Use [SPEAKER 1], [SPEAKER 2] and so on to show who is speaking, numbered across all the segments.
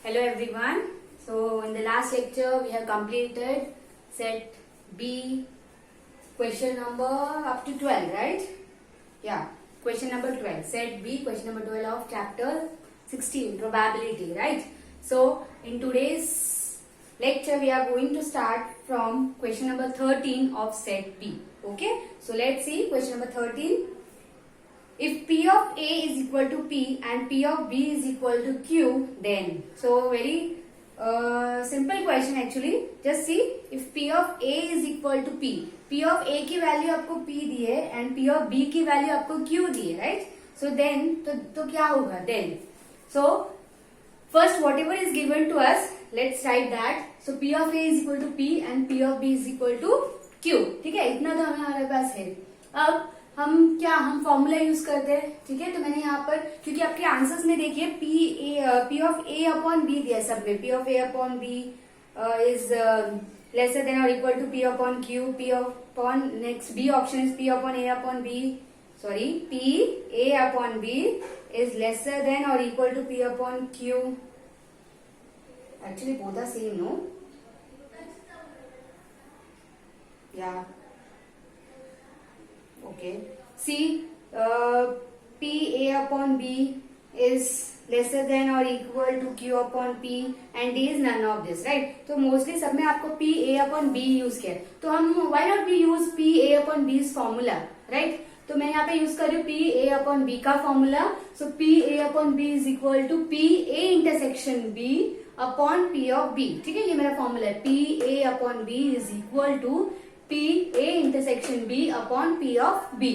[SPEAKER 1] Hello everyone. So in the last lecture we have completed set B question number up to 12, right? Yeah, question number 12. Set B question number 12 of chapter 16 probability, right? So in today's lecture we are going to start from question number 13 of set B. Okay? So let's see question number 13. If P of A is equal to P and P of B is equal to Q, then so very simple question actually. Just see if P of A is equal to P. P of A की value आपको P दी है and P of B की value आपको Q दी है, right? So then तो क्या होगा then? So first whatever is given to us, let's write that. So P of A is equal to P and P of B is equal to Q. ठीक है, इतना तो हमारे पास है. अब हम फॉर्मूला यूज करते हैं. ठीक है, तो मैंने यहाँ पर क्योंकि आपके आंसर्स में देखिए P of A upon B दिया सब में. P of A upon B is lesser than और equal to P upon Q. P upon next B option is P upon A upon B. Sorry, P A upon B is lesser than और equal to P upon Q. Actually both are same, no? या okay, see P A upon B is lesser than or equal to Q upon P and D is none of this, right? तो mostly सब में आपको P A upon B use किया है, तो हम why not we use P A upon B's formula, right? तो मैं यहाँ पे यूज कर रही हूँ P A upon B का formula. So P A upon B is equal to P A intersection B upon P of B. ठीक है, ये मेरा फॉर्मूला है. P A upon B is equal to P A intersection B upon P of B.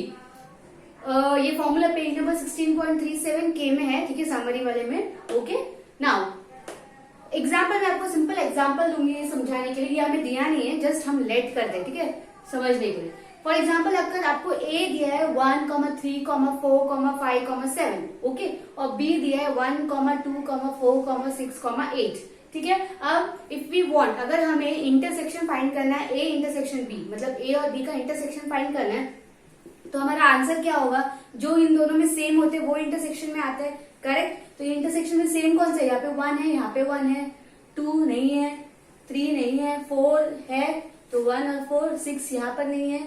[SPEAKER 1] ये formula page number 16.37 के में है. ठीक है, समरी वाले में. ओके, नाउ एग्जाम्पल मैं आपको सिंपल एग्जाम्पल दूंगी ये समझाने के लिए. ये हमें दिया नहीं है, जस्ट हम लेट कर दे. ठीक है, समझने के लिए. फॉर एग्जाम्पल अगर आपको A दिया है 1, 3, 4, 5, 7. ओके, और B दिया है 1, 2, 4, 6, 8. ठीक है, अब इफ वी वांट, अगर हमें इंटरसेक्शन फाइंड करना है A इंटरसेक्शन B, मतलब A और B का इंटरसेक्शन फाइंड करना है, तो हमारा आंसर क्या होगा? जो इन दोनों में सेम होते हैं वो इंटरसेक्शन में आते हैं. करेक्ट? तो इंटरसेक्शन में सेम कौन सा? यहाँ पे 1 है, यहाँ पे 1 है, 2 नहीं है, 3 नहीं है, 4 है, तो 1 और 4, 6 यहाँ पर नहीं है,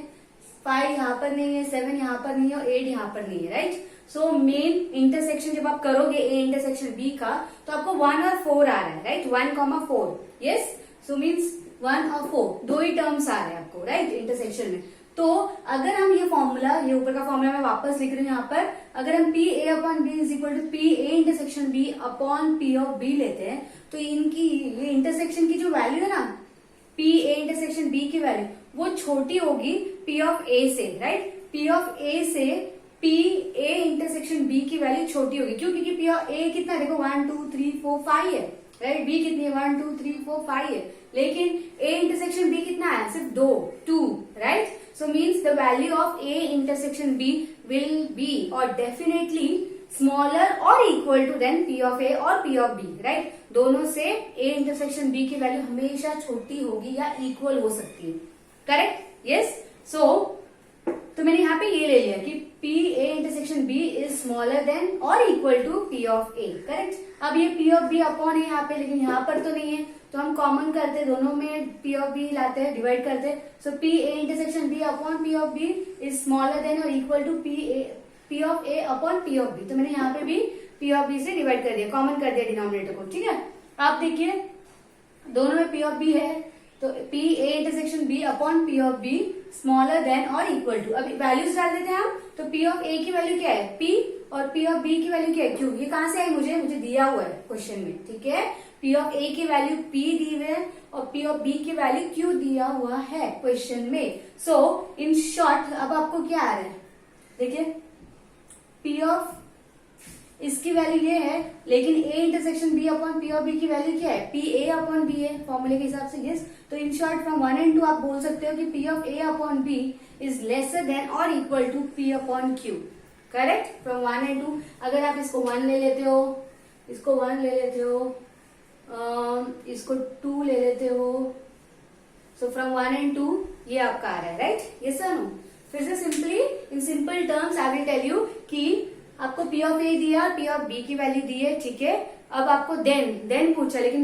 [SPEAKER 1] 5 यहाँ पर नहीं है, 7 यहाँ पर नहीं है और 8 यहाँ पर नहीं है, राइट? सो मेन इंटरसेक्शन जब आप करोगे A इंटरसेक्शन B का, तो आपको 1 और 4 आ रहा है, राइट? 1, 4. यस, सो मीन्स 1 और 4 दो ही टर्म्स आ रहे हैं आपको, राइट, इंटरसेक्शन में. तो अगर हम ये फॉर्मूला, ये ऊपर का फॉर्मूला मैं वापस लिख रही हूँ यहाँ पर, अगर हम P A upon B is equal to P A intersection B upon P of B लेते हैं, तो इनकी ये इंटरसेक्शन की जो वैल्यू है ना, P A इंटरसेक्शन B की वैल्यू, वो छोटी होगी P ऑफ A से, राइट? P ऑफ A से P A इंटरसेक्शन B की वैल्यू छोटी होगी. क्यों? क्योंकि P ऑफ A कितना, देखो 1, 2, 3, 4, 5 है, राइट? B कितनी है? 1, 2, 3, 4, 5 है. लेकिन A इंटरसेक्शन B कितना है? सिर्फ 2, right? So means the value of A intersection B will be और डेफिनेटली स्मॉलर और equal to than P of A और P ऑफ B, राइट? दोनों से A इंटरसेक्शन B की वैल्यू हमेशा छोटी होगी या इक्वल हो सकती है. करेक्ट? यस. सो तो मैंने यहाँ पे ये ले लिया कि P A intersection B is smaller than और equal to P of A. Correct? अब ये P ऑफ B अपॉन है यहाँ पे, लेकिन यहाँ पर तो नहीं है, तो हम कॉमन करते हैं, दोनों में P ऑफ B लाते हैं, डिवाइड करते हैं. So P A intersection B upon P of B is smaller than और equal to P of A upon P of B. तो मैंने यहाँ पे भी P ऑफ B से डिवाइड कर दिया, कॉमन कर दिया डिनोमिनेटर को. ठीक है, आप देखिए दोनों में P ऑफ B है, तो P A intersection B upon P of B smaller than और इक्वल टू. अभी वैल्यूज डाल देते हैं हम. तो P ऑफ A की वैल्यू क्या है? P, और P ऑफ B की वैल्यू क्या है? Q. ये कहां से आई? मुझे दिया हुआ है क्वेश्चन में. ठीक है, P ऑफ A की वैल्यू P दी हुई है और P ऑफ B की वैल्यू Q दिया हुआ है क्वेश्चन में. सो इन शॉर्ट अब आपको क्या आ रहा है? देखिए, P ऑफ इसकी वैल्यू ये है, लेकिन A intersection B upon P of B की वैल्यू क्या है? P A अपॉन B है फॉर्मूले के हिसाब से. यस, तो इन शॉर्ट फ्रॉम 1 and 2 आप बोल सकते हो कि P of A upon B is lesser than और equal to P upon Q. Correct? From 1 and 2 अगर आप इसको 1 ले लेते हो, इसको 1 ले लेते हो, इसको 2 ले लेते हो, सो फ्रॉम 1 and 2 ये आपका आ रहा है, राइट? यस और नो? फिर से simply in simple terms I will tell you कि आपको P ऑफ A दिया, P ऑफ B की वैल्यू दी है. ठीक है, अब आपको देन पूछा, लेकिन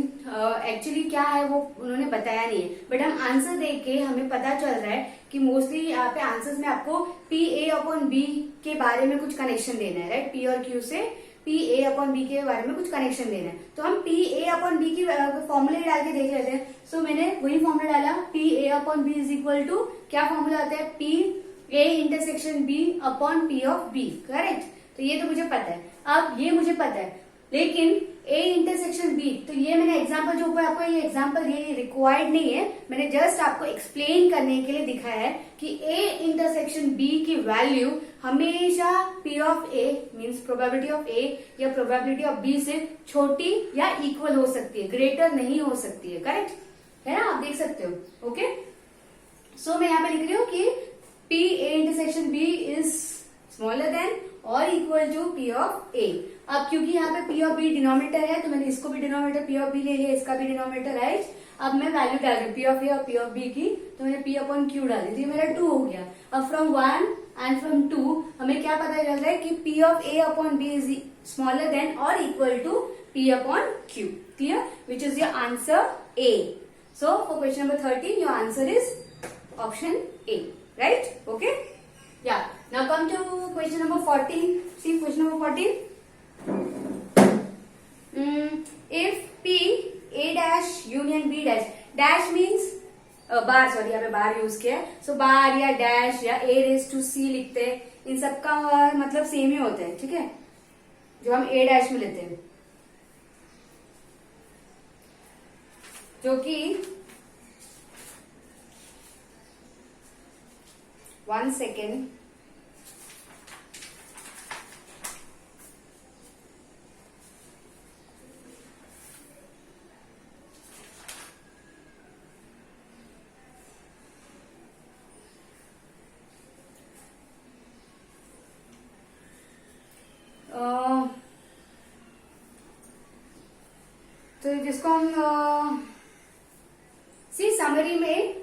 [SPEAKER 1] एक्चुअली क्या है वो उन्होंने बताया नहीं है, बट हम आंसर देख के हमें पता चल रहा है कि मोस्टली यहाँ पे आंसर्स में आपको पी ए अपॉन बी के बारे में कुछ कनेक्शन देना है, राइट। पी और क्यू से पी ए अपॉन बी के बारे में कुछ कनेक्शन देना है, तो हम पी ए अपॉन बी की फॉर्मूले डाल के देख लेते हैं। सो मैंने वही फॉर्मूला डाला, P A upon B is equal to, क्या फॉर्मूला आता है, P A intersection B upon P of B, correct. तो ये तो मुझे पता है, अब ये मुझे पता है, लेकिन ए इंटरसेक्शन बी, तो ये मैंने एग्जांपल जो ऊपर आपको ये एग्जांपल ये रिक्वायर्ड नहीं है, मैंने जस्ट आपको एक्सप्लेन करने के लिए दिखाया है कि ए इंटरसेक्शन बी की वैल्यू हमेशा P of A means probability of A या प्रोबेबिलिटी ऑफ बी से छोटी या इक्वल हो सकती है, ग्रेटर नहीं हो सकती है, करेक्ट है ना, आप देख सकते हो। ओके, सो मैं यहाँ पे लिख रही हूँ कि P A intersection B is smaller than और equal to P of A. अब क्योंकि यहाँ पे पी ऑफ बी डिनोमिनेटर है, तो मैंने इसको भी डिनोमिनेटर पी ऑफ बी ले लिया, इसका भी डिनोमिनेटर है। अब मैं वैल्यू डाल रही हूँ पी ऑफ ए और पी ऑफ बी की, तो मैंने पी अपॉन क्यू डाल दी, तो ये मेरा 2 हो गया। अब फ्रॉम 1 एंड फ्रॉम 2 हमें क्या पता चल रहा है कि P of A upon B is smaller than और equal to P upon Q, clear, which is your answer A. So for question number 13 your answer is option A, right. Okay, yeah, now come to question number 14. See question number 14. If P A dash union B dash means bar, sorry यहाँ पे बार use किया है, सो बार या dash या A raised to C लिखते हैं, इन सबका मतलब सेम ही होता है, ठीक है, जो हम A डैश में लेते हैं, जो कि 1 second, तो जिसको हम सी समरी में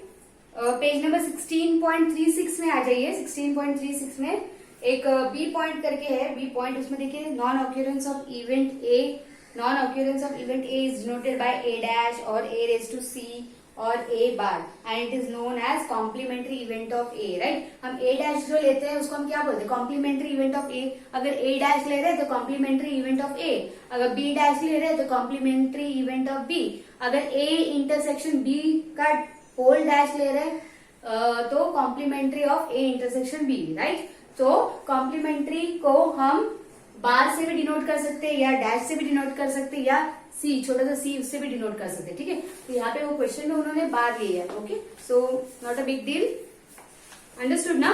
[SPEAKER 1] पेज नंबर 16.36 में आ जाइए। 16.36 में एक बी पॉइंट करके है, बी पॉइंट, उसमें देखिए non occurrence of event A, non occurrence of event A is denoted by A dash और ए रेज टू सी और A bar and it is known as complementary event of A, right. हम A dash जो लेते हैं उसको हम क्या बोलते हैं, कॉम्प्लीमेंट्री इवेंट ऑफ ए। अगर ए डैश ले रहे हैं तो कॉम्प्लीमेंट्री इवेंट ऑफ ए, अगर बी डैश ले रहे हैं तो कॉम्प्लीमेंट्री इवेंट ऑफ बी, अगर ए इंटरसेक्शन बी का होल डैश ले रहे हैं तो complementary of A intersection B, right. तो कॉम्प्लीमेंट्री को हम बार से भी डिनोट कर सकते हैं या डैश से भी डिनोट कर सकते हैं या सी, छोटा सा सी, उससे भी डिनोट कर सकते हैं, ठीक है। तो यहाँ पे वो क्वेश्चन में उन्होंने बार लिया है, okay, so not a big deal, understood ना।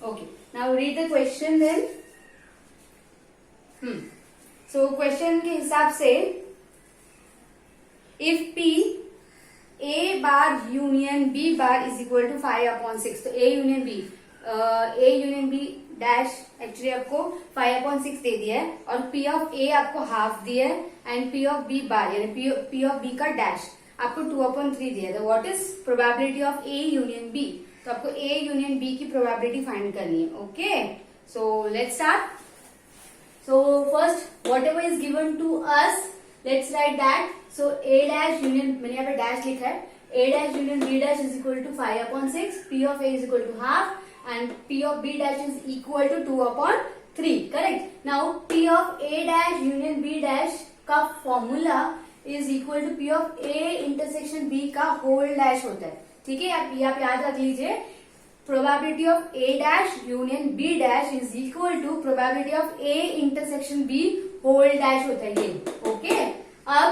[SPEAKER 1] Okay, now read the question then. So question के हिसाब से if P A bar union B bar is equal to 5/6, तो A union B dash actually आपको 5/6 दे दिया है और पी ऑफ ए आपको हाफ दिया है and P of B bar यानी पी ऑफ बी का डैश आपको 2/3 दिया है। What is probability of A union B, तो आपको ए यूनियन बी की प्रोबेबिलिटी फाइंड करनी है। Okay, so let's start. So first whatever is given to us, let's write that. So A dash union, मैंने यहाँ पे dash लिखा है, A dash union B dash is equal to 5/6, P of A is equal to half and P of B dash is equal to 2/3, correct। now P of A dash union B dash का formula is equal to P of A intersection B का whole dash होता है, ठीक है। आप याद रख लीजिए, probability of A dash union B dash is equal to probability of A intersection B whole dash होता है ये, ओके। अब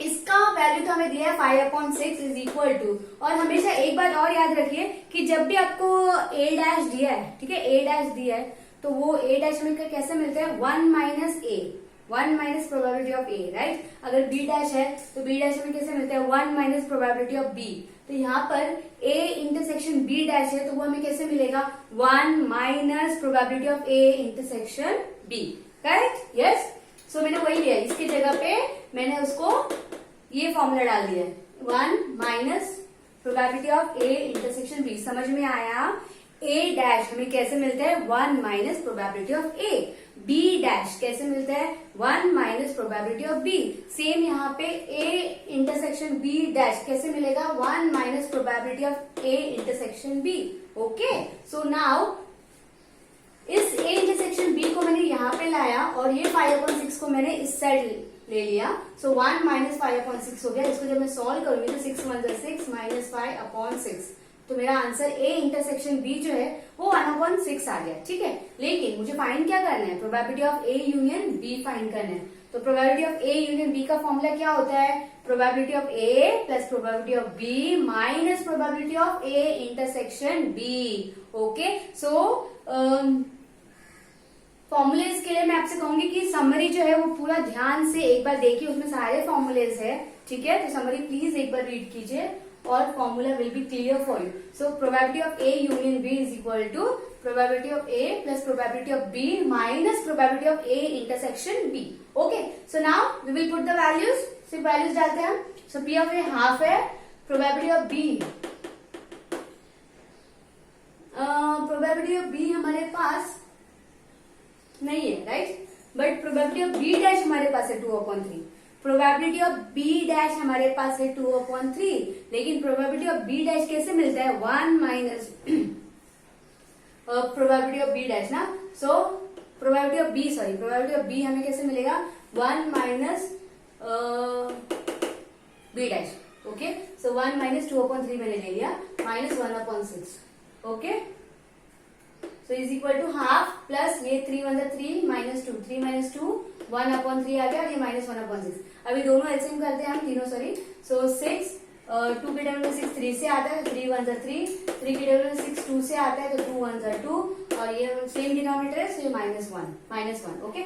[SPEAKER 1] इसका वैल्यू तो हमें दिया है 5/6 इज इक्वल टू, और हमेशा एक बात और याद रखिए कि जब भी आपको ए डैश दिया है, ठीक है, ए डैश दिया है तो वो ए डैश में कैसे मिलता है, 1 minus A, 1 minus probability of A, right. अगर बी डैश है तो बी डैश में कैसे मिलता है, 1 माइनस प्रोबेबिलिटी ऑफ बी। तो यहाँ पर ए इंटरसेक्शन बी डैश है तो वो हमें कैसे मिलेगा, 1 minus probability of A intersection B, correct, yes. So मैंने वही लिया, इसकी जगह पे मैंने उसको ये फॉर्मूला डाल दिया है, 1 minus probability of A intersection B. समझ में आया, ए डैश हमें कैसे मिलता है, 1 minus probability of A. B dash कैसे मिलता है 1 minus probability of B. Same यहाँ पे ए इंटरसेक्शन बी डैश कैसे मिलेगा 1 minus probability of A intersection B. Okay, so now is A intersection B को मैंने यहाँ पे लाया और ये 5/6 को मैंने इस साइड ले लिया। सो 1 माइनस 5/6 हो गया। इसको जब मैं सॉल्व करूंगी तो 6 1 6 माइनस 5/6, तो मेरा आंसर ए इंटरसेक्शन बी जो है वो 1/6 आ गया। ठीक है, लेकिन मुझे फाइंड क्या करना है, probability of A union B find करना है। तो probability of A union B का फॉर्मूला क्या होता है, probability of A plus probability of B minus probability of A intersection B. Okay, so formulas के लिए मैं आपसे कहूंगी कि समरी जो है वो पूरा ध्यान से एक बार देखिए, उसमें सारे फॉर्मूलेज है। ठीक है, तो समरी प्लीज एक बार रीड कीजिए और formula will be clear for you. So probability of A union B is equal to probability of A plus probability of B minus probability of A intersection B. Okay, so now we will put the values, सिर्फ values डालते हैं हम। So P of A half है, probability of B हमारे पास नहीं है, right, but probability of B dash हमारे पास है 2/3। प्रोबेबिलिटी ऑफ बी डैश हमारे पास है 2/3, लेकिन प्रोबेबिलिटी ऑफ बी डैश कैसे मिलता है 1 minus probability of B dash ना। सो प्रोबेबिलिटी ऑफ बी हमें कैसे मिलेगा 1 minus B dash. Okay, so 1 minus 2/3 मैंने ले लिया minus 1/6। Okay, so is equal to half plus ये 3 1 3 माइनस 2 3 माइनस 2 1/3 आ गया और ये माइनस 1/6। अभी दोनों एलसीएम करते हैं हम तीनों, सॉरी। सो 6 2 के टेबल में 6 3 से आता है, 3 1 3 3 के टेबल में 6 2 से आता है, तो 2 1 2 और ये सेम डिनोमिनेटर है, सो ये -1। ओके,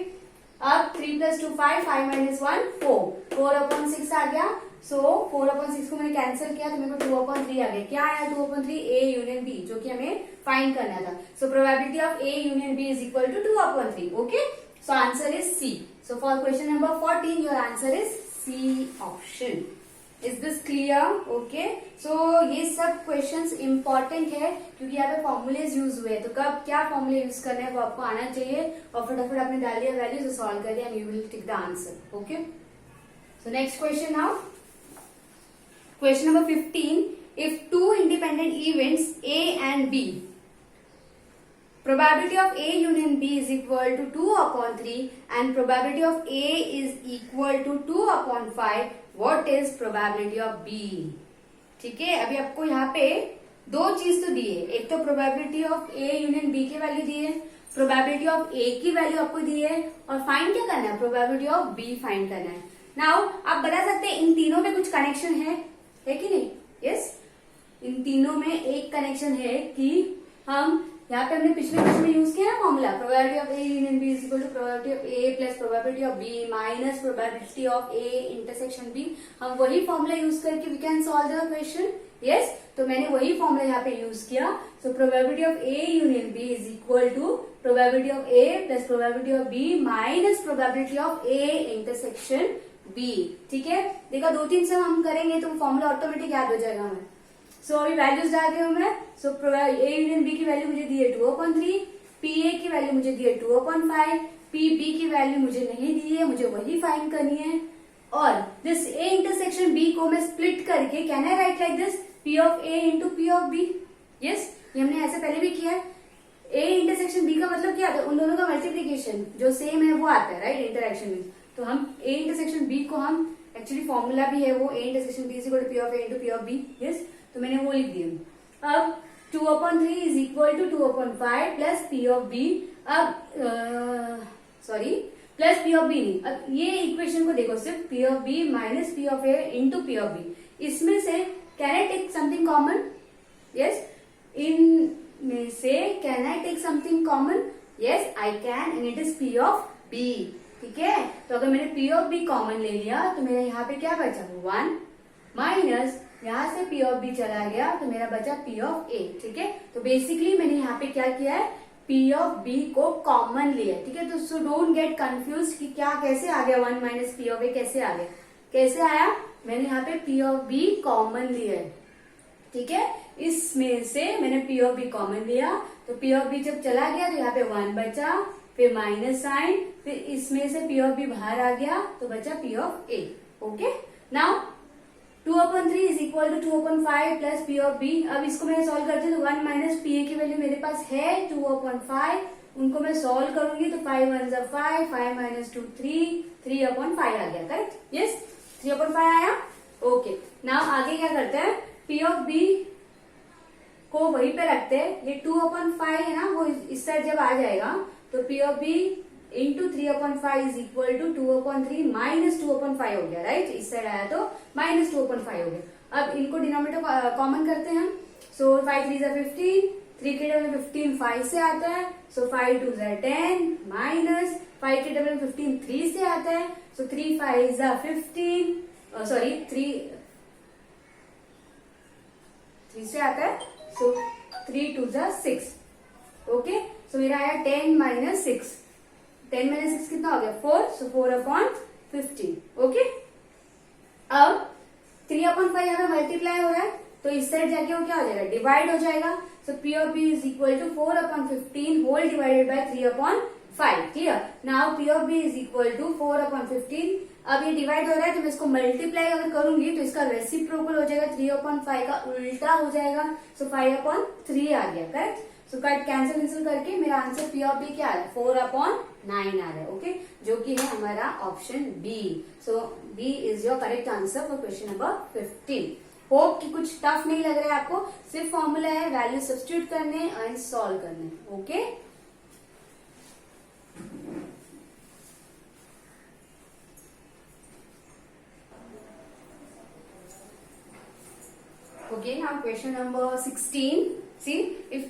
[SPEAKER 1] अब 3 + 2 5 5 - 1 4 4/6 आ गया। सो 4/6 को मैंने कैंसिल किया तो मेरे को 2/3 आ गया। क्या आया 2/3 ए यूनियन बी, जो कि हमें फाइंड करना था। So probability of A union B is equal to 2/3। Okay, so answer is C. So for question number 14 your answer is C option. Is this clear? Okay, so ये सब questions important है क्योंकि यहाँ पे formulas use हुए हैं, तो कब क्या फॉर्मूले यूज करना है वो आपको आना चाहिए और फटाफट आपने डाल दिया वैल्यूज, सॉल्व कर दिया and you will take the answer. Okay, so next question now, question number 15. If two independent events A and B, probability of A union B is equal to 2/3 and probability of A is equal to 2/5, what is probability of B? ठीक है, अभी आपको यहाँ पे दो चीज तो दी है, एक तो probability of A union B की वैल्यू दी है, प्रोबेबिलिटी ऑफ ए की वैल्यू आपको दी है और फाइंड क्या करना है, प्रोबेबिलिटी ऑफ बी फाइंड करना है। नाउ आप बता सकते हैं इन तीनों में कुछ कनेक्शन है कि नहीं? यस, इन तीनों में एक कनेक्शन है कि हम यहाँ पे हमने पिछले क्वेश्चन में यूज किया ना formula, probability of A union B is equal to probability of A plus probability of B minus probability of A intersection B. हम वही फॉर्मूला यूज करके we can solve the question. Yes, तो मैंने वही formula यहाँ पे use किया। So probability of A union B is equal to probability of A plus probability of B minus probability of A intersection B. ठीक है, देखा 2-3 से हम करेंगे तो फॉर्मूला ऑटोमेटिक याद हो जाएगा हमें। सो अभी वैल्यूज डाल रही हूँ मैं। सो ए यूनियन बी की वैल्यू मुझे दी है 2/3, पी ए की वैल्यू मुझे दी है 2/5, पी बी की वैल्यू मुझे नहीं दी है, मुझे वही फाइंड करनी है। और दिस ए इंटरसेक्शन बी को मैं स्प्लिट करके can I write like this, P of A into P of B. Yes, ये हमने ऐसे पहले भी किया है। ए इंटरसेक्शन बी का मतलब क्या आता है, उन दोनों का मल्टीप्लीकेशन जो सेम है वो आता है, राइट, इंटरएक्शन में। तो हम ए इंटरसेक्शन बी को हम एक्चुअली फॉर्मूला भी है वो A intersection B is equal to P of A into P of B. Yes, तो मैंने वो लिख दिया। अब 2/3 is equal to 2/5 plus P of B. अब sorry, plus P of B नहीं, अब ये इक्वेशन को देखो, सिर्फ P of B minus P of A into P of B. इसमें से can I take something common? Yes, इनमें से can I take something common? Yes I can, and it is P of B. ठीक है, तो अगर मैंने P of B common ले लिया तो मेरा यहाँ पे क्या बचा 1 माइनस यहाँ से पी ऑफ बी चला गया तो मेरा बचा पी ऑफ ए। ठीक है, तो बेसिकली मैंने यहाँ पे क्या किया है, पी ऑफ बी को कॉमन लिया। ठीक है, तो सो डोंट गेट कंफ्यूज कि क्या कैसे आ गया 1 माइनस पी ऑफ ए कैसे आ गया, कैसे आया, मैंने यहाँ पे पी ऑफ बी कॉमन लिया है। ठीक है, इसमें से मैंने पी ऑफ बी कॉमन लिया तो पी ऑफ बी जब चला गया तो यहाँ पे 1 बचा, फिर माइनस साइन, फिर इसमें से पी ऑफ बी बाहर आ गया तो बचा P of A. Okay, now 2/3 is equal to 2/5 plus P of B. अब इसको मैं सॉल्व करती हूँ तो 1 माइनस पी ए की वैल्यू मेरे पास है 2/5, उनको मैं सॉल्व करूंगी तो 5 1 जा 5, 5 माइनस 2 3, 3/5 आ गया। करेक्ट, यस 3/5 आया। ओके, नाउ आगे क्या करते हैं, पी ऑफ बी को वहीं पे रखते हैं, ये 2/5 है ना, वो इस साइड जब आ जाएगा तो P of B into 3/5 is equal to 2/3 minus 2/5 हो गया। राइट, इस साइड आया तो माइनस 2/5 हो गया। अब इनको डिनोमिनेटर कॉमन करते हैं, सो 5 3 जा 15, 3 के डबल 15 5 से आता है, सो 5 2 जा 10 माइनस 5 के डबल 15 3 से आता है, सो 3 5 जा 15, सॉरी 3 से आता है, सो 3 2 जा 6। ओके, सो मेरा आया 10 माइनस 6, 10 माइनस 6 कितना हो गया 4, सो 4/15। ओके, अब 3/5 यहाँ पे मल्टीप्लाई हो रहा है तो इस साइड जाके वो क्या हो जाएगा, डिवाइड हो जाएगा। So P of B is equal to 4/15 whole divided by 3/5। Clear, now P of B is equal to 4/15। अब ये डिवाइड हो रहा है तो मैं इसको मल्टीप्लाई अगर करूंगी तो इसका रेसिप्रोकल हो जाएगा, 3/5 का उल्टा हो जाएगा, सो 5/3 आ गया। करेक्ट, सो कट कैंसिल करके मेरा आंसर पी ऑफ बी क्या आ रहा है, 4/9 आ रहा है। ओके, जो कि है हमारा option B. So B is your correct answer for question number 15। Hope कि कुछ टफ नहीं लग रहा है आपको, सिर्फ फॉर्मूला है, वैल्यू सब्स्टिट्यूट करने एंड सॉल्व करने। Okay, okay, now question number 16. See, if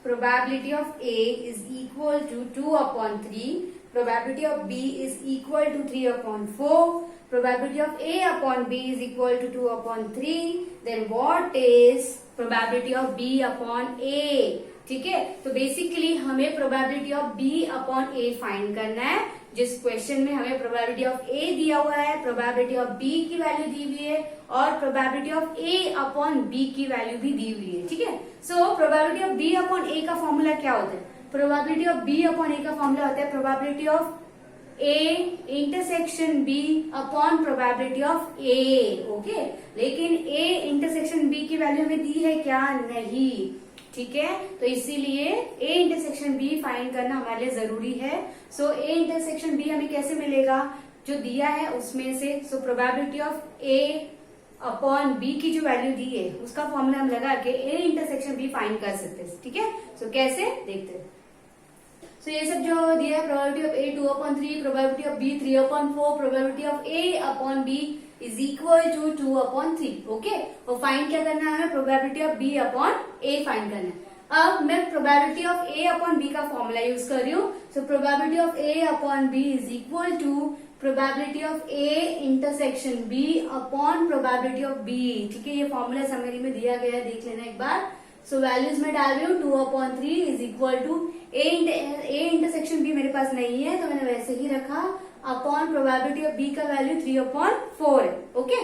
[SPEAKER 1] probability of A is equal to 2/3, probability of B is equal to 3/4, probability of A upon B is equal to 2/3, then what is probability of B upon A? ठीक है, तो basically हमें probability of B upon A find करना है। जिस question में हमें probability of ए दिया हुआ है, प्रोबेबिलिटी ऑफ बी की वैल्यू दी हुई है और probability of A upon B की वैल्यू भी दी हुई है। ठीक है, so probability of B upon A का फॉर्मूला क्या होता है, probability of B upon A का फॉर्मूला होता है probability of A intersection B upon probability of A. Okay, लेकिन ए इंटरसेक्शन बी की वैल्यू हमें दी है क्या, नहीं। ठीक है, तो इसीलिए ए इंटरसेक्शन बी फाइंड करना हमारे लिए जरूरी है। सो ए इंटरसेक्शन बी हमें कैसे मिलेगा, जो दिया है उसमें से, so probability of A upon B की जो वैल्यू दी है उसका फॉर्मूला हम लगा के ए इंटरसेक्शन बी फाइंड कर सकते हैं। ठीक है, सो कैसे देखते हैं। सो ये सब जो दिया है, probability of A 2/3, probability of B 3/4, probability of A upon B is equal to 2/3। Okay, और फाइंड क्या करना है, probability of B upon A find करना है। अब मैं probability of A upon B का फॉर्मूला यूज कर रही हूँ। So probability of A upon B is equal to probability of A intersection B upon probability of B. ठीक है, ये फॉर्मूला समरी में दिया गया है, देख लेना एक बार। सो वैल्यूज में डाल रही हूँ, 2/3 is equal to A intersection B मेरे पास नहीं है तो मैंने वैसे ही रखा, अपॉन प्रोबेबिलिटी ऑफ बी का वैल्यू 3/4 है। ओके,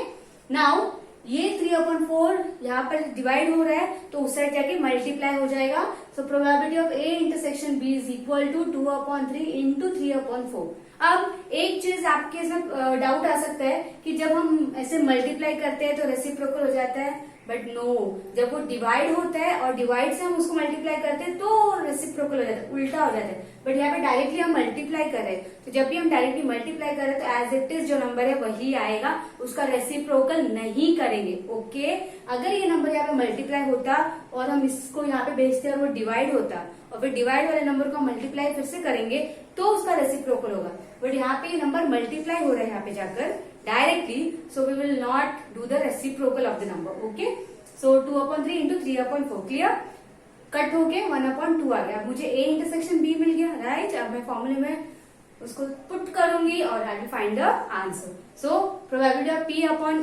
[SPEAKER 1] नाउ ये 3/4 यहाँ पर डिवाइड हो रहा है तो उस साइड जाके मल्टीप्लाई हो जाएगा। So probability of A intersection B is equal to 2/3 into 3/4। अब एक चीज आपके इसमें डाउट आ सकता है कि जब हम ऐसे मल्टीप्लाई करते हैं तो रेसिप्रोकल हो जाता है, बट नो, जब वो डिवाइड होता है और डिवाइड से हम उसको मल्टीप्लाई करते हैं तो रेसिप्रोकल हो जाता है, उल्टा हो जाता है। बट यहाँ पे डायरेक्टली हम मल्टीप्लाई कर रहे हैं, तो जब भी हम डायरेक्टली मल्टीप्लाई कर रहे हैं तो एज इट इज जो नंबर है वही आएगा, उसका रेसिप्रोकल नहीं करेंगे। ओके, अगर ये नंबर यहाँ पे मल्टीप्लाई होता और हम इसको यहाँ पे भेजते और वो डिवाइड होता और फिर डिवाइड वाले नंबर को मल्टीप्लाई फिर से करेंगे तो उसका रेसिप्रोकल होगा। बट यहाँ पे ये नंबर मल्टीप्लाई हो रहा है यहाँ पे जाकर directly, so we will not do the reciprocal of the number. Okay, so 2/3 into 3/4 clear, cut होके 1/2 आ गया। मुझे ए इंटरसेक्शन बी मिल गया। राइट, अब मैं फॉर्मूले में उसको पुट करूंगी और I will find the answer. So probability of P upon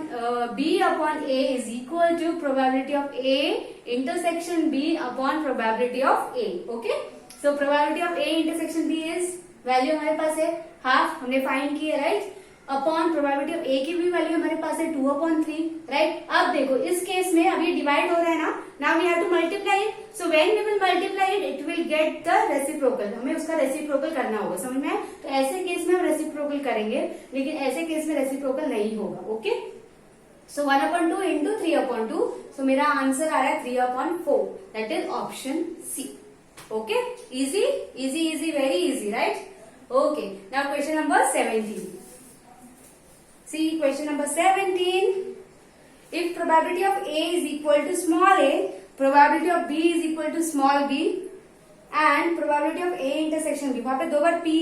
[SPEAKER 1] B upon A is equal to probability of A intersection B upon probability of A. Okay, so probability of A intersection B is, value हमारे पास है half, हमने find की है। Right, upon probability of A की भी value हमारे पास है 2/3, राइट। अब देखो इस केस में अभी डिवाइड हो रहा है ना, now we have to multiply it, so when we will multiply it it will get the reciprocal, हमें उसका रेसिप्रोकल करना होगा, समझ में आया। तो ऐसे केस में हम रेसिप्रोकल करेंगे, लेकिन ऐसे केस में रेसिप्रोकल नहीं होगा, ओके। सो 1/2 इंटू 3/2, सो मेरा आंसर आ रहा है 3/4, that is option C, okay. Easy easy easy, very easy, right. Okay, now question number 17. See question number 17. If probability of A is equal to small a, probability of B is equal to small b, and probability of A intersection B. वहां पे 2 बार P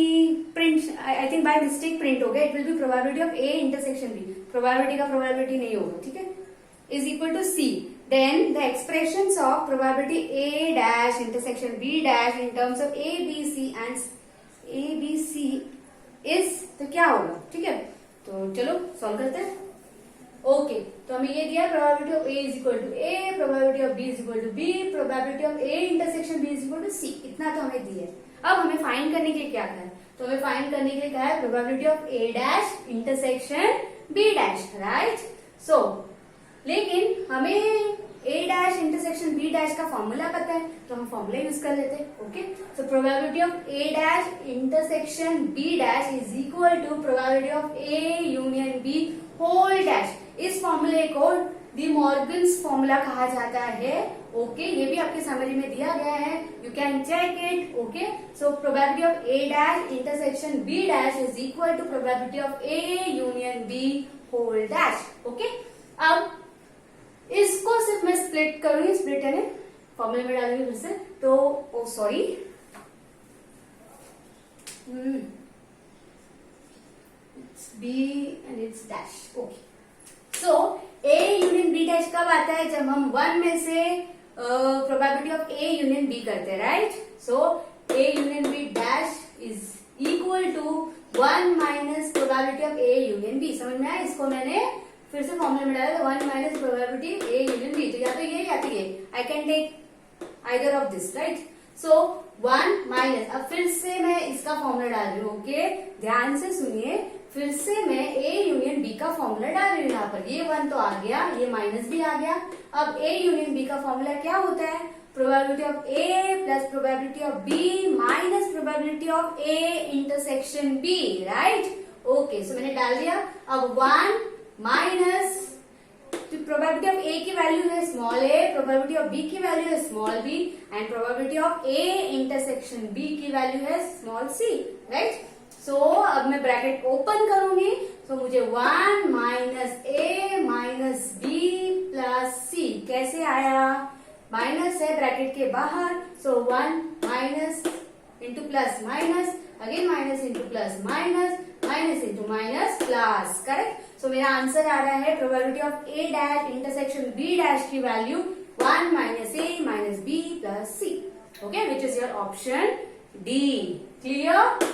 [SPEAKER 1] print, I think by mistake print हो गया. It will be probability of A intersection B. Probability का probability नहीं होगा, ठीक है. Is equal to C. Then the expressions of probability A dash intersection B dash in terms of A, B, C and A, B, C is, तो क्या होगा, ठीक है. तो चलो सॉल्व करते हैं. ओके, तो हमें ये दिया probability of A is equal to A, probability of B is equal to B, probability of A intersection B is equal to C. इतना तो हमें दिया है. अब हमें फाइंड करने के लिए क्या है, तो हमें फाइंड करने के लिए क्या है, probability of A dash intersection B dash, right. So लेकिन हमें A dash intersection B dash का फॉर्मूला पता है, तो हम फॉर्मूला यूज कर लेते हैं. Okay, so probability of A dash intersection B dash is equal to probability of A union B whole dash. इस फॉर्मूले को डी मॉर्गन्स फॉर्मूला कहा जाता है. ओके, ये भी आपके समरी में दिया गया है, you can check it. Okay, so probability of A dash intersection B dash is equal to probability of A union B whole dash. Okay, अब इसको सिर्फ मैं स्प्लिट करूंगी, स्प्लिट है फॉर्मूले में डालूंगी फिर से. तो oh sorry, it's B and it's dash. Okay, so A union B dash कब आता है, जब हम 1 में से probability of A union B करते हैं, right. So A union B dash is equal to 1 minus probability of A union B. समझ में आया. इसको मैंने फिर से फॉर्मूला में डाला, 1 minus probability A union B. तो या तो ये या तो ये, I can take either of this, right. So 1 minus, अब फिर से मैं इसका फॉर्मूला डाल रही हूँ. ओके, ध्यान से सुनिए, फिर से मैं ए यूनियन बी का फॉर्मूला डाल रही हूँ. यहाँ पर ये 1 तो आ गया, ये माइनस भी आ गया. अब ए यूनियन बी का फॉर्मूला क्या होता है, probability of A plus probability of B minus probability of A intersection B, right. Okay, so मैंने डाल दिया. अब 1 माइनस प्रोबेबिलिटी ऑफ ए की वैल्यू है small A, probability of B की वैल्यू है small B, and probability of A intersection B की value है स्मॉल सी, राइट. सो अब मैं ब्रैकेट ओपन करूंगी, तो मुझे 1 minus A minus B plus C कैसे आया, माइनस है ब्रैकेट के बाहर. So 1 minus into plus minus, again minus into plus minus, minus into minus plus, correct. So मेरा आंसर आ रहा है probability of A dash intersection B dash की value 1 minus A minus B plus C. Okay, which is your option D. Clear?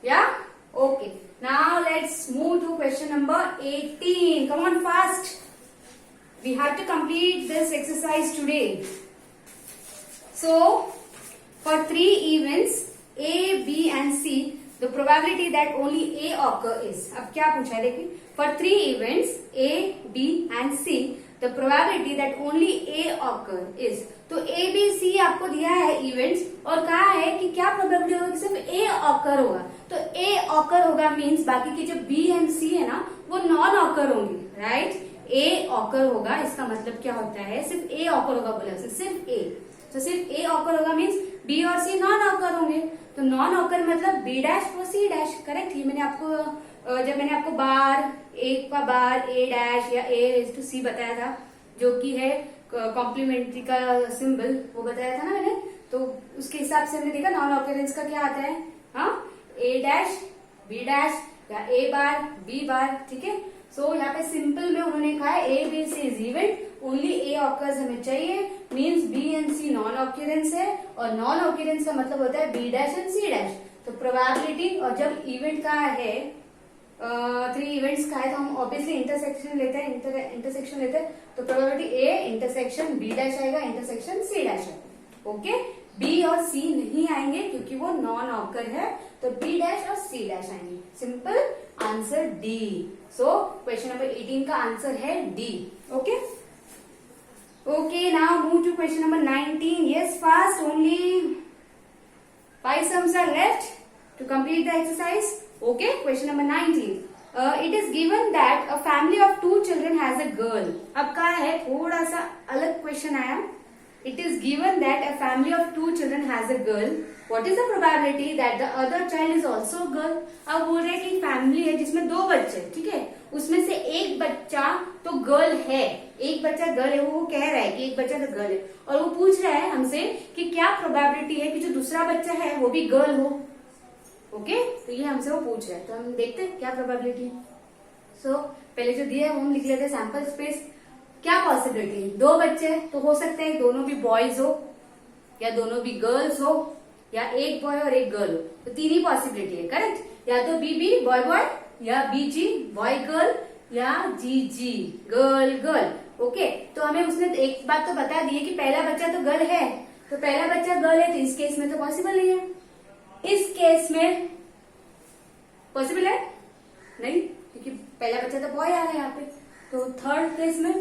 [SPEAKER 1] Yeah? Okay. Now let's move to question number 18. Come on fast. We have to complete this exercise today. So, for 3 events A, B and C, the probability that only A occur is. अब क्या पूछा है देखिए. For 3 events A, B and C, the probability that only A occur is. तो A, B, C आपको दिया है events और कहा है कि क्या प्रोबेबिलिटी होगी, सिर्फ A ऑकर होगा. तो A ऑकर होगा मीन्स बाकी की जो B एंड C है ना वो नॉन ऑकर होंगी, राइट. A ऑकर होगा, इसका मतलब क्या होता है, सिर्फ A ऑकर होगा बोला, सिर्फ A. तो सिर्फ A ऑकर होगा मीन्स B और C नॉन ऑकर होंगे. तो नॉन ऑकर मतलब B डैश और C डैश, करेक्ट. ये मैंने आपको जब मैंने आपको बार एक का बार A डैश या A टू C बताया था, जो कि है कॉम्प्लीमेंट्री का सिंबल, वो बताया था ना मैंने. तो उसके हिसाब से हमने देखा नॉन ऑकरेंस का क्या आता है, हाँ, A डैश B डैश या A बार B बार, ठीक है. सो यहाँ पे सिंपल में उन्होंने कहा है A, B, C is event, only A occurs हमें चाहिए, means B and C non occurrence है, और नॉन ऑकरेंस का मतलब होता है B dash and C dash. तो प्रोबेबिलिटी, और जब इवेंट का है 3 इवेंट्स का है तो हम ऑब्वियसली इंटरसेक्शन लेते हैं, इंटरसेक्शन लेते हैं. तो probability A intersection B dash आएगा, इंटरसेक्शन C डैश आएगा. ओके, B और C नहीं आएंगे क्योंकि वो नॉन ऑकर है, तो B डैश और C डैश आएंगे. Simple answer D. So question number 18 का आंसर है D. Okay okay, now move to question number 19। Yes, fast, only 5 sums are left to complete the exercise. Okay, question number 19. It is given that a family of 2 children has a girl. अब क्या है, थोड़ा सा अलग question आया। It is given that a family of 2 children has a girl. What is the probability that the other child is also a girl? अब बोल रहे हैं कि फैमिली है जिसमें 2 बच्चे, ठीक है, उसमें से एक बच्चा तो गर्ल है, एक बच्चा गर्ल है, वो कह रहा है कि एक बच्चा तो गर्ल है, और वो पूछ रहा है हमसे कि क्या प्रोबेबिलिटी है कि जो दूसरा बच्चा है वो भी गर्ल हो। ओके, तो ये हमसे वो पूछ रहा है, तो हम देखते हैं क्या प्रोबेबिलिटी है। सो पहले जो दिया है वो हम लिख लेते हैं सैंपल स्पेस। क्या पॉसिबिलिटी है, 2 बच्चे तो हो सकते हैं दोनों भी बॉयज हो या दोनों भी गर्ल्स हो या एक बॉय और एक गर्ल हो, तो 3 ही पॉसिबिलिटी है, करेक्ट। या तो बी बॉय बॉय, या BG बॉय गर्ल, या GG गर्ल गर्ल। ओके, तो हमें उसने एक बात तो बता दी है कि पहला बच्चा तो गर्ल है, तो पहला बच्चा गर्ल है, तो इस केस में तो पॉसिबल नहीं है। इस केस में पॉसिबल है नहीं, क्योंकि पहला बच्चा तो बॉय आ रहा है यहाँ पे। तो थर्ड केस में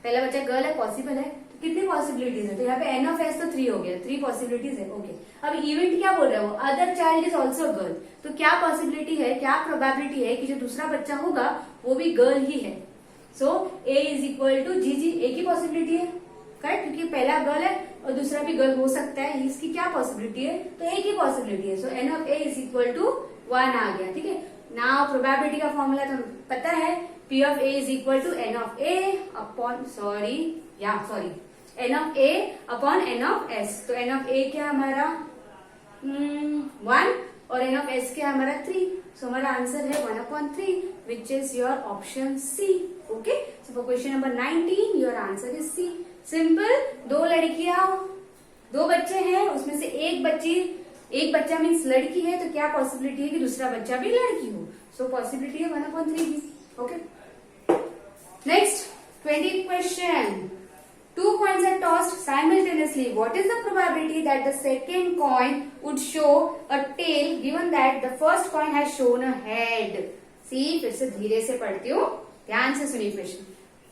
[SPEAKER 1] पहला बच्चा गर्ल है, पॉसिबल है, तो कितनी पॉसिबिलिटीज है, तो यहाँ पे N of S तो 3 हो गया, 3 पॉसिबिलिटीज है। ओके, अब इवेंट क्या बोल रहा है वो, other child is also girl, तो क्या पॉसिबिलिटी है, क्या प्रोबेबिलिटी है कि जो दूसरा बच्चा होगा वो भी गर्ल ही है। So A is equal to GG, एक ही पॉसिबिलिटी है, करेक्ट, क्योंकि पहला गर्ल है और दूसरा भी गर्ल हो सकता है, इसकी क्या पॉसिबिलिटी है, तो एक ही पॉसिबिलिटी है। So N of A is equal to 1 आ गया, ठीक है। नाउ प्रोबेबिलिटी का फॉर्मूला तो पता है, P of A is equal to N of A upon N of A upon N of S। तो N of A क्या हमारा 1 और N of S क्या हमारा 3। सो हमारा आंसर है 1/3, which is your option C. Okay, so for question number 19 your answer is C. Simple, 2 लड़कियां, 2 बच्चे हैं, उसमें से एक बच्चा मीन्स लड़की है, तो क्या पॉसिबिलिटी है कि दूसरा बच्चा भी लड़की हो। सो पॉसिबिलिटी है 1/3 भी। Okay, next 20th question. 2 coins are tossed simultaneously. What is the probability that the second coin would show a tail given that the first coin has shown a head? See, फिर से धीरे से पढ़ती हूँ, ध्यान से सुनिए क्वेश्चन।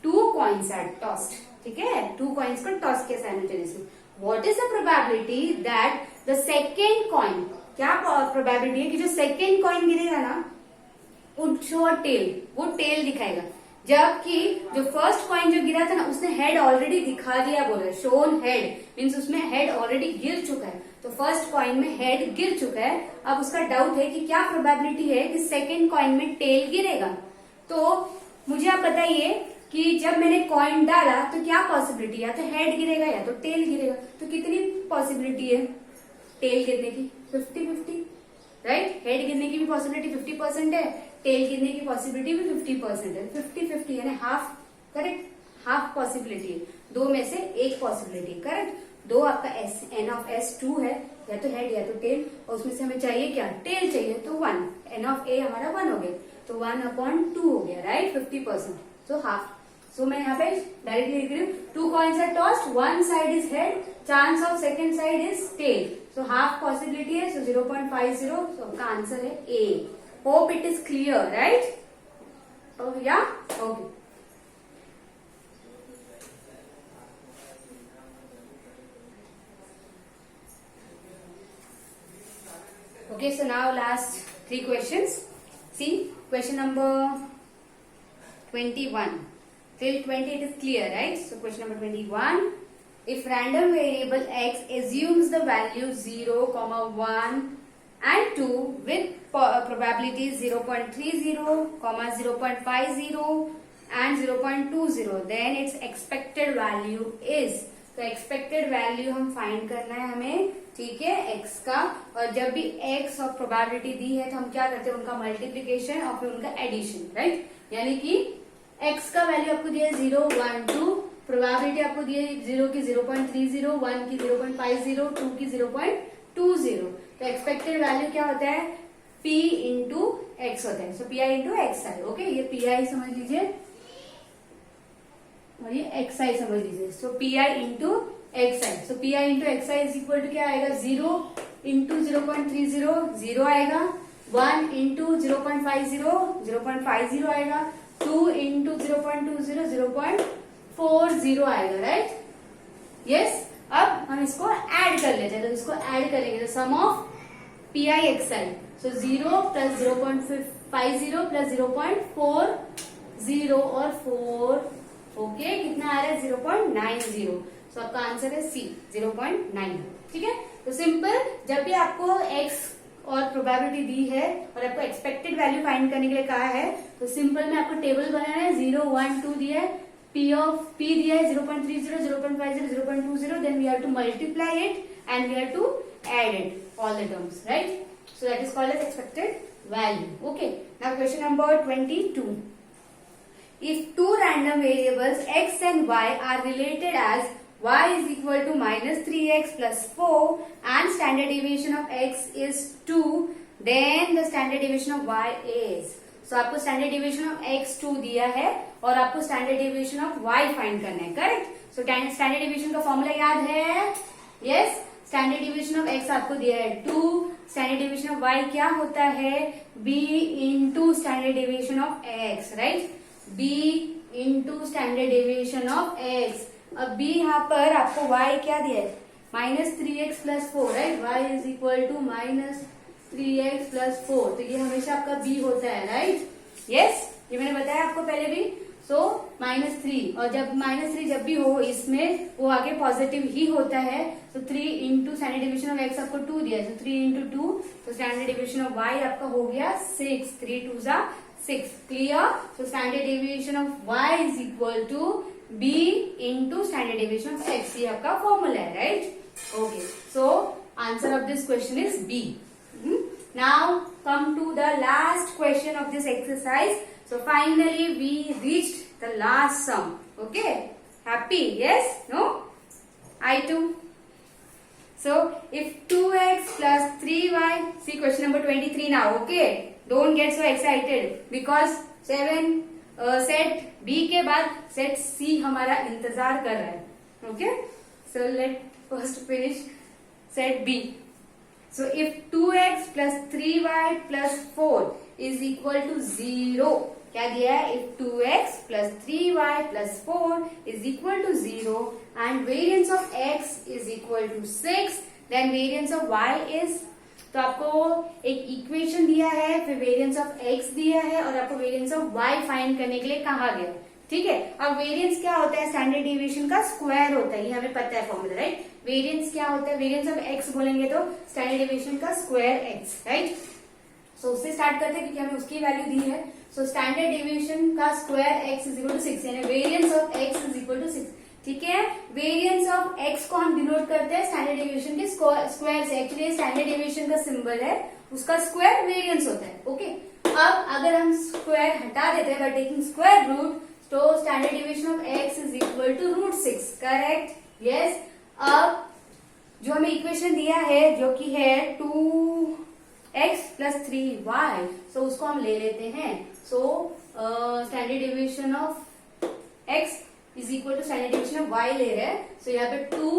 [SPEAKER 1] 2 coins are tossed, ठीक है, 2 coins को टॉस किया simultaneously. What is the probability that the second coin, क्या प्रोबेबिलिटी है कि जो सेकेंड कॉइन गिरेगा ना would show a tail, वो टेल दिखाएगा, जबकि जो फर्स्ट कॉइन जो गिरा था ना उसने हेड ऑलरेडी दिखा दिया, बोला शोन हेड मीन्स उसमें हेड ऑलरेडी गिर चुका है, तो फर्स्ट कॉइन में हेड गिर चुका है। अब उसका डाउट है कि क्या प्रोबेबिलिटी है कि सेकेंड कॉइन में टेल गिरेगा। तो मुझे आप बताइए कि जब मैंने कॉइन डाला तो क्या पॉसिबिलिटी, या तो हेड गिरेगा या तो टेल गिरेगा, तो कितनी पॉसिबिलिटी है टेल गिरने की, 50-50, राइट। हेड गिरने की भी पॉसिबिलिटी 50% है, टेल गिरने की पॉसिबिलिटी भी 50% है, 50-50 यानी हाफ, करेक्ट, हाफ पॉसिबिलिटी है, 2 में से 1 पॉसिबिलिटी, करेक्ट। 2 आपका N of S 2 है, या तो हेड या तो टेल, और उसमें से हमें चाहिए क्या, टेल चाहिए, तो 1, N of A हमारा 1 हो गया, तो 1/2 हो गया, राइट, 50%, सो हाफ। सो मैं यहाँ पे डायरेक्टली लिख रही हूँ, 2 coins are tossed, one side is head, chance of second side is tail, so half possibility है, सो 0.50, सो आपका आंसर है A। Hope it is clear, right, या okay. Okay, so now last 3 questions. See, question number 21. Till 20 it is clear, right? So question number 21. If random variable x assumes the value 0, 1 and 2 with probabilities 0.30, 0.50 and 0.20, then its expected value is, तो expected value हम find करना है हमें, ठीक है, x का, और जब भी x और प्रोबेबिलिटी दी है तो हम क्या करते हैं, उनका मल्टीप्लीकेशन और फिर उनका एडिशन, राइट। यानी कि x का वैल्यू आपको दिया है 0, 1, 2, प्रोबेबिलिटी आपको दी है 0 की 0.30, 1 की 0.50, 2 की 0.20, तो एक्सपेक्टेड वैल्यू क्या होता है, p इंटू एक्स होता है, so P I into X I. Okay, ये पी आई समझ लीजिए और ये एक्स आई समझ लीजिए, so P I into X I, so P I into X I is equal to क्या आएगा, 0 इंटू 0.30, 0 आएगा, 1 इंटू 0.50 0.50 आएगा, 2 इंटू 0.20 0.40 आएगा, राइट। यस, अब हम इसको ऐड कर लेते हैं, तो इसको ऐड करेंगे तो sum of P I X I, so 0 plus 0.50 plus 0.40 और 4, ओके, कितना आ रहा है 0.90, सो आपका आंसर है सी 0.9, ठीक है। तो सिंपल, जब भी आपको x और प्रोबेबिलिटी दी है और आपको एक्सपेक्टेड वैल्यू फाइंड करने के लिए कहा है, तो सिंपल में आपको टेबल बनाना है, 0 1 2 दिया है, p ऑफ p दिया है 0.30 0.50 0.20, then we have to multiply it and we have to add it all the terms, right. So that is called as expected value. Okay, now question number 22. If two random variables x and y are related as y is equal to minus 3x plus 4 and standard deviation of x is 2, then the standard deviation of y is. So आपको standard deviation of x 2 दिया है और आपको standard deviation of y find करना है, correct. So standard deviation का formula याद है? Yes, standard deviation of x आपको दिया है 2, standard deviation of y क्या होता है? b into standard deviation of x, right? b into standard deviation of x। अब b यहाँ पर आपको y क्या दिया है? -3x plus 4, right. y is equal to -3x plus 4, तो ये हमेशा आपका b होता है, राइट। यस, ये मैंने बताया आपको पहले भी। सो -3, और जब -3 जब भी हो इसमें, वो आगे पॉजिटिव ही होता है। तो 3 into standard deviation of x आपको 2 दिया है, तो 3 इंटू 2, तो स्टैंडर्ड डेविएशन ऑफ y आपका हो गया 6, 3 2 जा 6, clear? So standard deviation of y is equal to b into standard deviation of x, ये आपका फॉर्मूला है, right. Okay, so answer of this question is b. Now come to the last question of this exercise. So finally we reached the last sum. Okay, happy? Yes? No? I too. So if 2x plus 3y, see question number 23 now. Okay, don't get so excited because 7 set B के बाद set C हमारा इंतजार कर रहा है। Okay, so let first finish set B. So if 2x plus 3y plus 4 is equal to 0, क्या दिया है? If 2x plus 3y plus 4 is equal to 0 and variance of x is equal to 6, then variance of y is, तो आपको एक equation दिया है, फिर variance of x दिया है और आपको वेरिएंस ऑफ y फाइंड करने के लिए कहा गया, ठीक है। अब वेरिएंस क्या होता है? स्टैंडर्ड डेविएशन का स्क्वायर होता है, ये हमें पता है फॉर्मूला, राइट। वेरिएंस क्या होता है? वेरिएंस ऑफ x बोलेंगे तो स्टैंडर्ड डेविएशन का स्क्वायर x, राइट। सो उससे स्टार्ट करते हैं क्योंकि हमें उसकी वैल्यू दी है। सो स्टैंडर्ड डेविएशन का square x is equal to 6, यानी variance of x is equal to 6, ठीक है। वेरिएंस ऑफ x को हम डिनोट करते हैं स्टैंडर्ड डेविएशन के स्क्वायर से। एक्चुअली स्टैंडर्ड डेविएशन का सिंबल है, उसका स्क्वायर वेरिएंस होता है, ओके। अब अगर हम स्क्वायर हटा देते हैं बाय टेकिंग स्क्वायर रूट, तो standard deviation of x is equal to √6, correct. Yes, अब जो हमें इक्वेशन दिया है जो कि है 2x प्लस 3y, सो उसको हम ले लेते हैं। So standard deviation of x is equal to standard deviation of y ले रहे हैं। सो यहाँ पे 2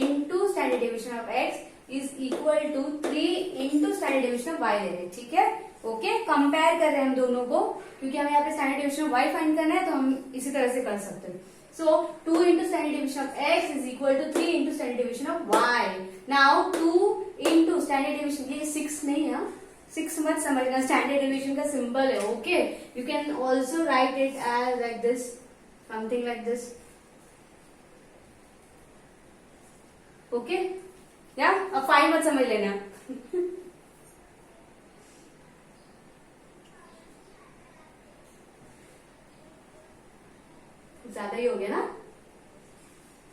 [SPEAKER 1] into standard deviation of x is equal to 3 into standard deviation of y ले रहे हैं, ठीक है। ओके, कंपेयर कर रहे हैं हम दोनों को, क्योंकि हमें यहाँ पे standard deviation of y find करना है, तो हम इसी तरह से कर सकते हैं। So 2 into standard deviation of x is equal to 3 into standard deviation of y। Now 2 into standard deviation, ये 6 नहीं है, 6 मत समझना, स्टैंडर्ड डेविएशन का सिंबल है, okay. You can also write it as like this, something like this, okay, yeah? अब 5 मत समझ लेना। ज्यादा ही हो गया ना,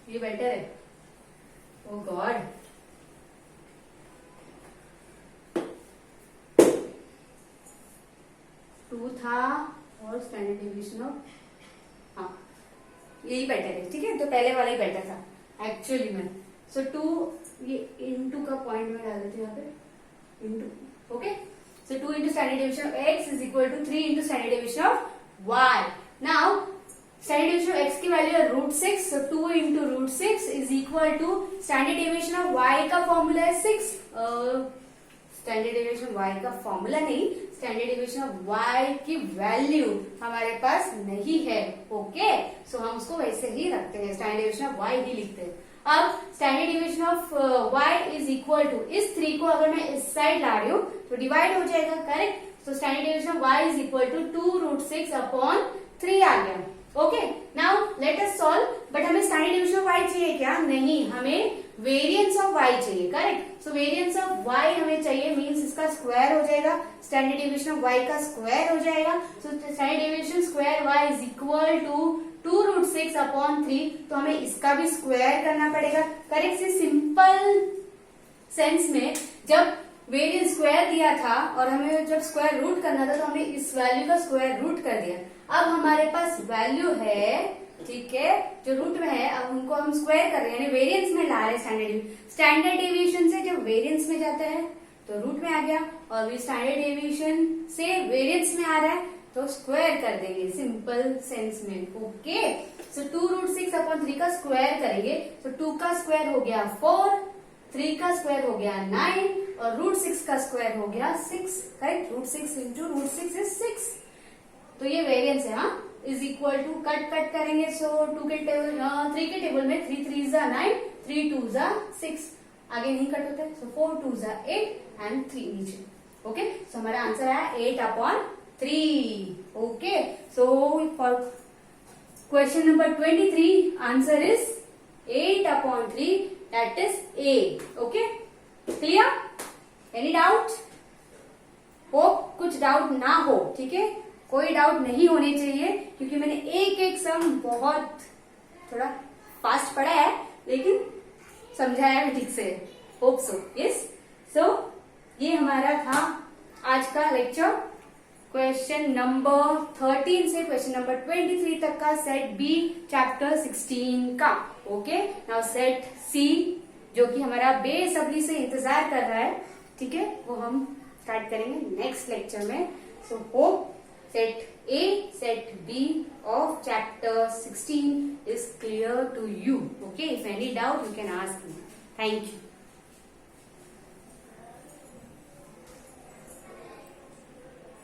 [SPEAKER 1] ये बेटर है। ओ गॉड, टू था और स्टैंडर्ड डेविएशन ऑफ, हाँ यही बेटर है, ठीक है। तो पहले वाला ही बेटर था एक्चुअली में। सो 2 ये इनटू का पॉइंट में डाल देते हैं यहाँ पे, into, okay. So 2 into standard deviation of x is equal to 3 into standard deviation of y। Now standard deviation of x की वैल्यू है √6, so 2 into √6 is equal to standard deviation of y का formula है 6, standard deviation y का formula नहीं, standard deviation of y की value हमारे पास नहीं है। ओके, सो हम उसको वैसे ही रखते हैं, स्टैंडर्ड डेविएशन ऑफ y ही लिखते हैं। अब standard deviation of y is equal to, इस 3 को अगर मैं इस साइड ला रही हूँ तो डिवाइड हो जाएगा, correct. So standard deviation of y is equal to 2√6/3 आ गया। Okay, now let us solve. But हमें स्टैंडर्ड डेविएशन ऑफ y चाहिए क्या? नहीं, हमें वेरिएंस ऑफ y चाहिए, correct. So variance of y हमें चाहिए, मींस इसका स्क्वायर हो जाएगा, स्टैंडर्ड डेविएशन ऑफ y का स्क्वायर हो जाएगा। So standard deviation square y is equal to 2√6/3, तो हमें इसका भी स्क्वायर करना पड़ेगा, करेक्ट। से सिंपल सेंस में जब वेरिएंस स्क्वायर दिया था और हमें जब स्क्वायर रूट करना था तो हमने इस वैल्यू का स्क्वायर रूट कर दिया। अब हमारे पास वैल्यू है, ठीक है, जो रूट में है, अब उनको हम स्क्वायर कर रहे हैं, वेरिएंस में ला रहे हैं। स्टैंडर्ड डेविएशन से जब वेरिएंस में जाता है तो रूट में आ गया, और स्टैंडर्ड डेविएशन से वेरिएंस में आ रहा है तो स्क्वायर कर देंगे सिंपल सेंस में। ओके, सो 2√6/3 का स्क्वायर करेंगे तो 2 का स्क्वायर हो गया 4, 3 का स्क्वायर हो गया 9 और √6 का स्क्वायर हो गया 6, करेक्ट। √6 into √6 is 6। तो ये वेरिएंस है, हाँ, इज इक्वल टू, कट करेंगे। सो 3 के टेबल में 3 3 जा 9, 3 2 जा 6, आगे नहीं कट होता है। सो 4 2 जा 8 एंड 3 नीचे। ओके, सो हमारा आंसर आया 8/3। Okay, so for question number 23 answer is 8/3, that is A। Okay, clear? Any doubt? Hope कुछ डाउट ना हो, ठीक है, कोई डाउट नहीं होने चाहिए, क्योंकि मैंने एक एक सम बहुत थोड़ा फास्ट पढ़ा है लेकिन समझाया भी ठीक से। Hope so, yes. सो ये हमारा था आज का लेक्चर, क्वेश्चन नंबर 13 से क्वेश्चन नंबर 23 तक का सेट बी चैप्टर 16 का। ओके, नाउ सेट सी जो कि हमारा बेसब्री से इंतजार कर रहा है, ठीक है, वो हम स्टार्ट करेंगे नेक्स्ट लेक्चर में। So hope set A, set B of chapter 16 is clear to you. Okay, if any doubt you can ask me. Thank you.